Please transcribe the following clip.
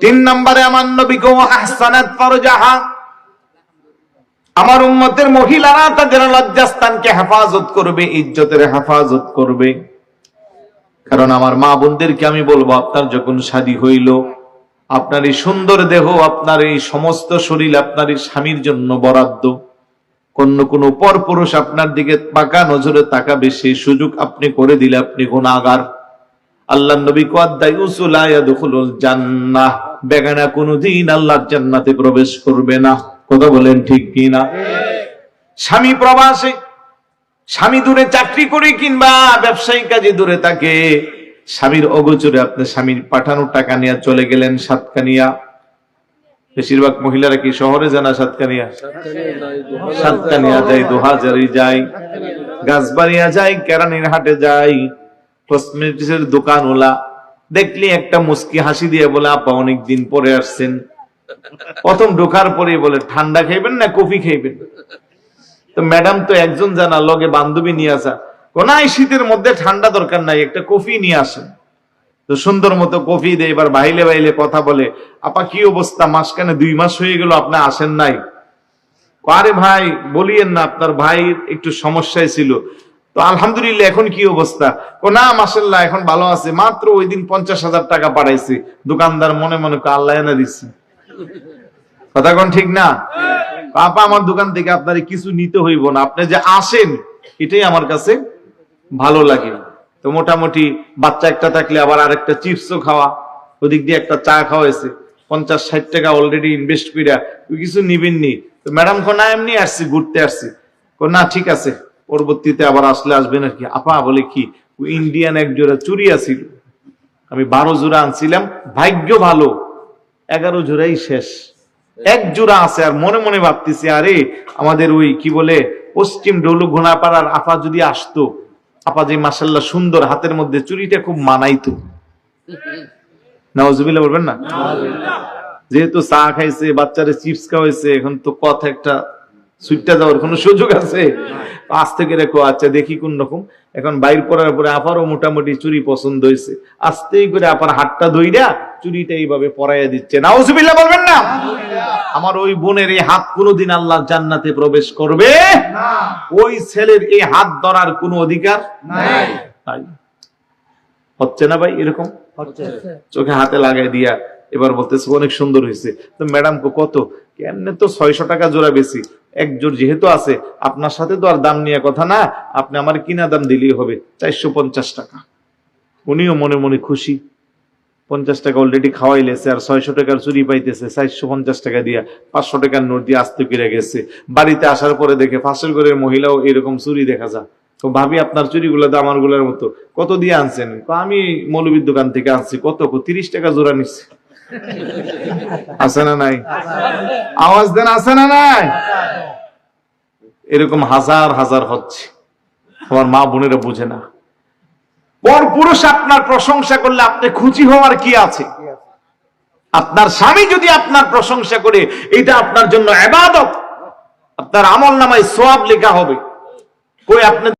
তিন নম্বরে আমার নবী গো আহসানাত ফারজাহা, আমার উম্মতের মহিলারা তাদের লজ্জাস্থানকে হেফাজত করবে, ইজ্জতের হেফাজত করবে। কারণ আমার মা বোনদেরকে আমি বলবো, আপনার যখন শাদী হইল, আপনার এই সুন্দর দেহ, আপনার এই সমস্ত শরীর আপনার এই স্বামীর জন্য বরাদ্দ। কোন পরপুরুষ আপনার দিকে পাকা নজরে তাকাবে, সেই সুযোগ আপনি করে দিলে আপনি গুনাহগার। আল্লাহর নবী কওয়াদ্দাই উসুলা ইয়াদখুলুল জান্নাহ, বেগানা কোনদিন আল্লাহর জান্নাতে প্রবেশ করবে না। কথা বলেন ঠিক কি না? স্বামী প্রবাসে, স্বামী দূরে চাকরি করে কিংবা ব্যবসায়িক কাজে দূরে থাকে, স্বামীর অগোচরে আপনি স্বামীর পাঠানো টাকা নিয়ে চলে গেলেন সাতকানিয়া। বেশিরভাগ মহিলারা কি শহরে জানা সাতকানিয়া? সাতকানিয়া যায়, দোহাজারি যায়, গাছবাড়িয়া যায়, কেরানির হাটে যায়, কসমেটিক্সের দোকান ওলা দেখলি একটা মুস্কি হাসি দিয়ে বলে, আপা অনেকদিন পরে আসছেন। প্রথম ঢোকার পরে বলে, ঠান্ডা খাইবেন না কফি খাইবেন? তো ম্যাডাম তো একজন জানা, লগে বান্ধবী নিয়ে আসা, কোনায় শীতের মধ্যে ঠান্ডা দরকার নাই, একটা কফি নিয়ে আসেন। তো সুন্দর মতো কফি দেয়, এবার বাইলে বাইলে কথা বলে, আপা কি অবস্থা, মাসখানে 2 মাস হয়ে গেল আপনি আসেন নাই। আরে ভাই বলিয়েন না, আপনার ভাই একটু সমস্যায় ছিল, তো আলহামদুলিল্লাহ এখন কি অবস্থা? না মাশাআল্লাহ এখন ভালো আছে, মাত্র ওই দিন 50,000 টাকা পাঠাইছি। দোকানদার মনে মনে আল্লাহ এনে দিচ্ছে। কথা কোন ঠিক না? আপা আমার দোকান থেকে আপনার কিছু নিতে হইব না, আপনি যে আসেন এটাই আমার কাছে ভালো লাগে। তো মোটামুটি বাচ্চা একটা থাকলে আবার আরেকটা চিপসও খাওয়া, ওদিক দিয়ে একটা চা খাওয়াইছে, 50-60 টাকা অলরেডি ইনভেস্ট কইরা কিছু নিবেননি। তো ম্যাডাম না এমনি আসছি, ঘুরতে আসছি। না ঠিক আছে, পরবর্তীতে আবার আসলে আসবেন আর কি। আপা বলে কি, ইন্ডিয়ান এক জোড়া চুরি আছিল, আমি 12 জোড়া আনছিলাম, ভাগ্য ভালো 11 জোড়াই শেষ, 1 জোড়া আছে। আর মনে মনে ভাবতেছি, আরে আমাদের ওই কি বলে পশ্চিম ডলু ঘোনাপাড়ার আপা যদি আসতো, আপা যে মাশাআল্লাহ সুন্দর, হাতের মধ্যে চুরিটা খুব মানাইতো। নাউজুবিল্লাহ বলবেন না? যেহেতু চা খাইছে, বাচ্চারে চিপস খাওয়াইছে, এখন তো কথা একটা সুইটটা যাওয়ার কোন সুযোগ আছে? আজ থেকে রেখো, আচ্ছা দেখি কোন রকম। এখন বাইর করার পরে আপারও মোটামুটি চুরি পছন্দ হয়েছে, আস্তেই করে আপার হাতটা ধইরা চুরিটা এইভাবে পরাইয়া দিচ্ছে। নাউজুবিল্লাহ বলবেন না? আমার ওই বোনের এই হাত কোনোদিন আল্লাহর জান্নাতে প্রবেশ করবে না। ওই ছেলের এই হাত ধরার কোনো অধিকার নাই। হচ্ছে না ভাই এরকম? চোখে হাতে লাগাই দিয়া এবার বলতেছে অনেক সুন্দর হয়েছে। তো ম্যাডাম কত? কেমনে তো 600 টাকা জোড়া বেশি, 1 জোড় যেহেতু আছে, আপনার সাথে তো আর দাম নিয়ে কথা না, আপনি আমার কিনা দাম দিলেই হবে 450 টাকা। উনিও মনে মনে খুশি, 50 টাকা অলরেডি খাওয়াইলেছে, আর 600 টাকার চুরি পাইতেছে, 450 টাকা দিয়া 500 টাকার নোট দিয়ে আস্তে করে গেছে। বাড়িতে আসার পরে দেখে পাশের ঘরের মহিলাও এরকম চুরি দেখা যায়। তো ভাবি আপনার চুরিগুলো তো আমার গুলার মতো, কত দিয়ে আনছেন? আমি মৌলবীর দোকান থেকে আনছি। কত? 30 টাকা জোড়া নিচ্ছে। আছে না নাই? আওয়াজ দেন, আছে না নাই? এরকম হাজার হাজার হচ্ছে। আমার মা বোনেরা বুঝে না। পরপুরুষ আপনার প্রশংসা করলে আপনি খুশি হওয়ার কি আছে? আপনার স্বামী যদি আপনার প্রশংসা করে, এটা আপনার জন্য ইবাদত, আপনার আমল নামায় সওয়াব লেখা হবে। কই আপনি